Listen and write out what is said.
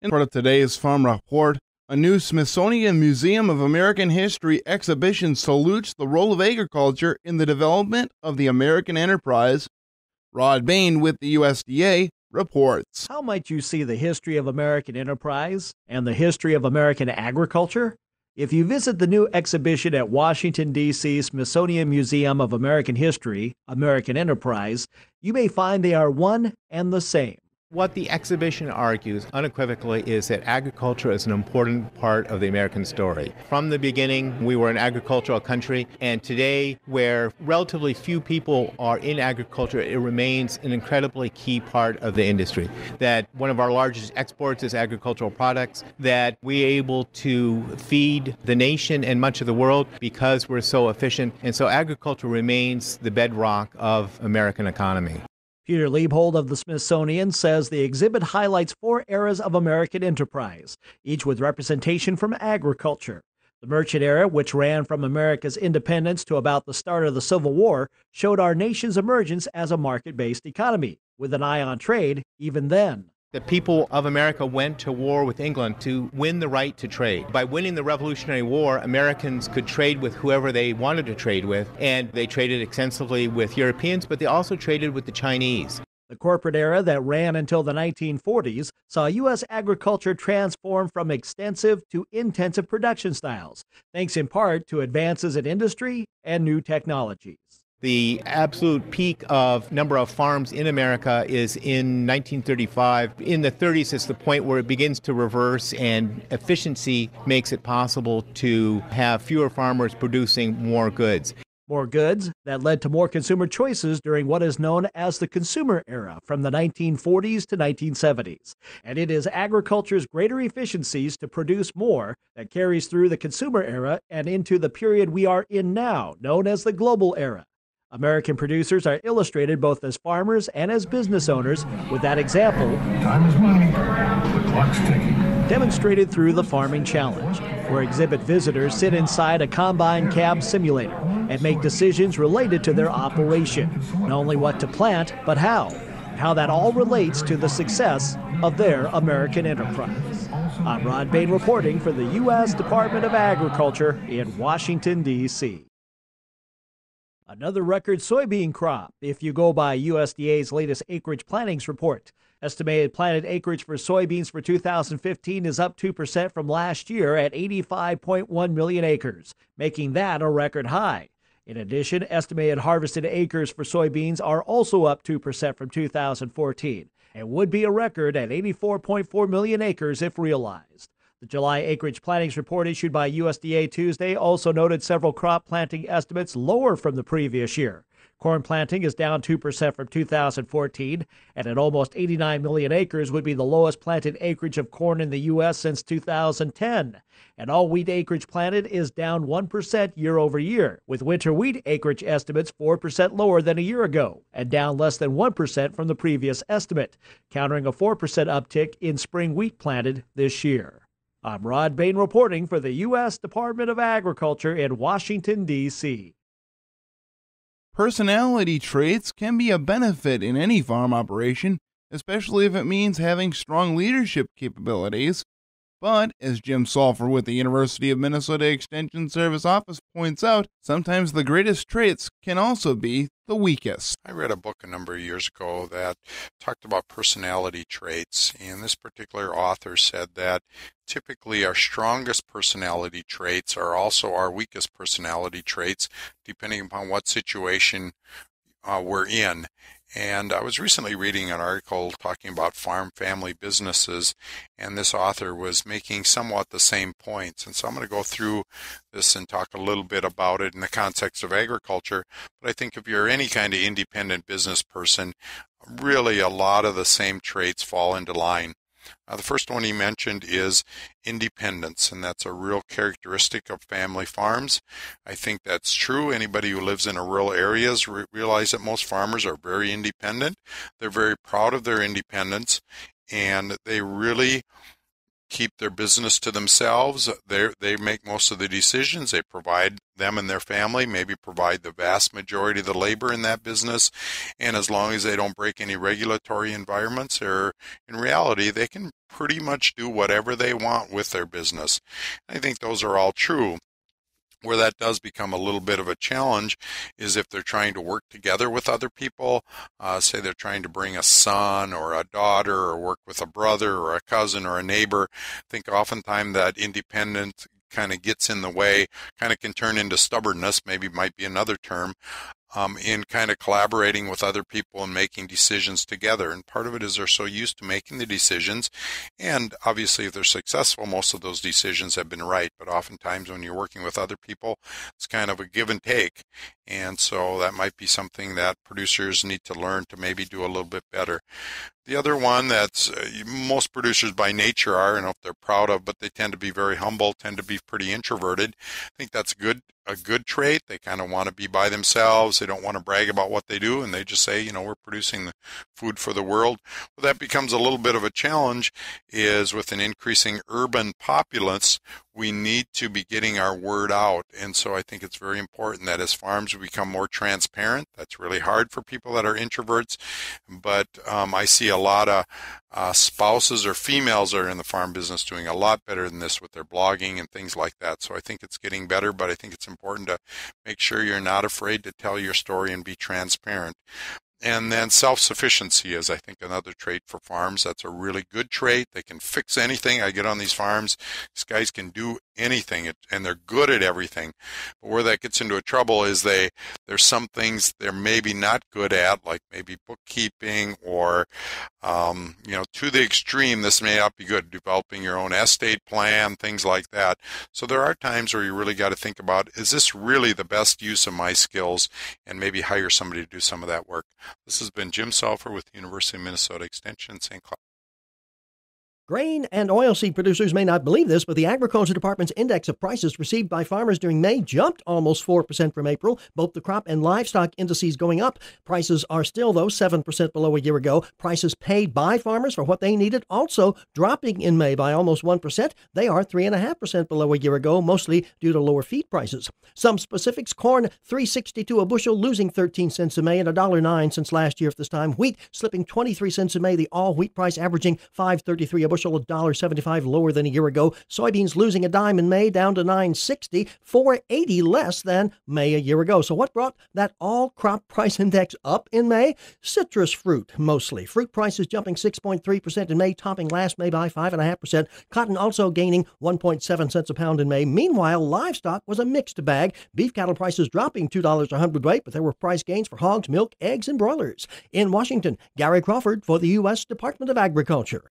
In part of today's Farm Report, a new Smithsonian Museum of American History exhibition salutes the role of agriculture in the development of the American enterprise. Rod Bain with the USDA reports. How might you see the history of American enterprise and the history of American agriculture? If you visit the new exhibition at Washington, D.C. Smithsonian Museum of American History, American Enterprise, you may find they are one and the same. What the exhibition argues unequivocally is that agriculture is an important part of the American story. From the beginning, we were an agricultural country, and today, where relatively few people are in agriculture, it remains an incredibly key part of the industry. That one of our largest exports is agricultural products, that we're able to feed the nation and much of the world because we're so efficient, and so agriculture remains the bedrock of American economy. Peter Liebhold of the Smithsonian says the exhibit highlights 4 eras of American enterprise, each with representation from agriculture. The Merchant Era, which ran from America's independence to about the start of the Civil War, showed our nation's emergence as a market-based economy, with an eye on trade even then. The people of America went to war with England to win the right to trade. By winning the Revolutionary War, Americans could trade with whoever they wanted to trade with, and they traded extensively with Europeans, but they also traded with the Chinese. The corporate era that ran until the 1940s saw U.S. agriculture transform from extensive to intensive production styles, thanks in part to advances in industry and new technologies. The absolute peak of number of farms in America is in 1935. In the 30s, it's the point where it begins to reverse, and efficiency makes it possible to have fewer farmers producing more goods. More goods that led to more consumer choices during what is known as the consumer era from the 1940s to 1970s. And it is agriculture's greater efficiencies to produce more that carries through the consumer era and into the period we are in now, known as the global era. American producers are illustrated both as farmers and as business owners, with that example, time is money, the clock's ticking, demonstrated through the Farming Challenge, where exhibit visitors sit inside a combine cab simulator and make decisions related to their operation, not only what to plant, but how that all relates to the success of their American enterprise. I'm Rod Bain reporting for the U.S. Department of Agriculture in Washington, D.C. Another record soybean crop, if you go by USDA's latest acreage plantings report. Estimated planted acreage for soybeans for 2015 is up 2% from last year at 85.1 million acres, making that a record high. In addition, estimated harvested acres for soybeans are also up 2% from 2014 and would be a record at 84.4 million acres if realized. The July acreage plantings report issued by USDA Tuesday also noted several crop planting estimates lower from the previous year. Corn planting is down 2% from 2014, and at almost 89 million acres would be the lowest planted acreage of corn in the U.S. since 2010. And all wheat acreage planted is down 1% year over year, with winter wheat acreage estimates 4% lower than a year ago, and down less than 1% from the previous estimate, countering a 4% uptick in spring wheat planted this year. I'm Rod Bain reporting for the U.S. Department of Agriculture in Washington, D.C. Personality traits can be a benefit in any farm operation, especially if it means having strong leadership capabilities. But, as Jim Salfer with the University of Minnesota Extension Service Office points out, sometimes the greatest traits can also be the weakest. I read a book a number of years ago that talked about personality traits, and this particular author said that typically our strongest personality traits are also our weakest personality traits, depending upon what situation we're in. And I was recently reading an article talking about farm family businesses, and this author was making somewhat the same points. And so I'm going to go through this and talk a little bit about it in the context of agriculture. But I think if you're any kind of independent business person, really a lot of the same traits fall into line. The first one he mentioned is independence, and that's a real characteristic of family farms. I think that's true. Anybody who lives in a rural areas realize that most farmers are very independent. They're very proud of their independence, and they really keep their business to themselves. They make most of the decisions. They provide them and their family, maybe provide the vast majority of the labor in that business. And as long as they don't break any regulatory environments, or in reality, they can pretty much do whatever they want with their business. I think those are all true. Where that does become a little bit of a challenge is if they're trying to work together with other people. Say they're trying to bring a son or a daughter, or work with a brother or a cousin or a neighbor. I think oftentimes that independent kind of gets in the way, kind of can turn into stubbornness, maybe might be another term, in kind of collaborating with other people and making decisions together. And part of it is they're so used to making the decisions. And obviously, if they're successful, most of those decisions have been right. But oftentimes when you're working with other people, it's kind of a give and take. And so that might be something that producers need to learn to maybe do a little bit better. The other one that's most producers by nature are, I don't know if they're proud of, but they tend to be very humble, tend to be pretty introverted. I think that's a good trait. They kind of want to be by themselves. They don't want to brag about what they do, and they just say, we're producing the food for the world. Well, that becomes a little bit of a challenge is with an increasing urban populace, we need to be getting our word out. And so I think it's very important that as farms we become more transparent. That's really hard for people that are introverts, but I see a lot of spouses or females that are in the farm business doing a lot better than this with their blogging and things like that. So I think it's getting better, but I think it's important to make sure you're not afraid to tell your story and be transparent. And then self-sufficiency is, I think, another trait for farms. That's a really good trait. They can fix anything. I get on these farms, these guys can do anything, and they're good at everything. But where that gets into a trouble is there's some things they're maybe not good at, like maybe bookkeeping or, to the extreme, this may not be good, developing your own estate plan, things like that. So there are times where you really got to think about, is this really the best use of my skills, and maybe hire somebody to do some of that work. This has been Jim Salfer with the University of Minnesota Extension, St. Cloud. Grain and oilseed producers may not believe this, but the Agriculture Department's index of prices received by farmers during May jumped almost 4% from April. Both the crop and livestock indices going up. Prices are still, though, 7% below a year ago. Prices paid by farmers for what they needed also dropping in May by almost 1%. They are 3.5% below a year ago, mostly due to lower feed prices. Some specifics: corn $3.62 a bushel, losing 13 cents a May and $1.09 since last year at this time. Wheat slipping 23 cents a May, the all wheat price averaging $5.33 a bushel, $1.75 lower than a year ago. Soybeans losing a dime in May, down to $9.60, $4.80 less than May a year ago. So what brought that all crop price index up in May? Citrus fruit, mostly. Fruit prices jumping 6.3% in May, topping last May by 5.5%. Cotton also gaining 1.7 cents a pound in May. Meanwhile, livestock was a mixed bag. Beef cattle prices dropping $2 a hundredweight, but there were price gains for hogs, milk, eggs, and broilers. In Washington, Gary Crawford for the U.S. Department of Agriculture.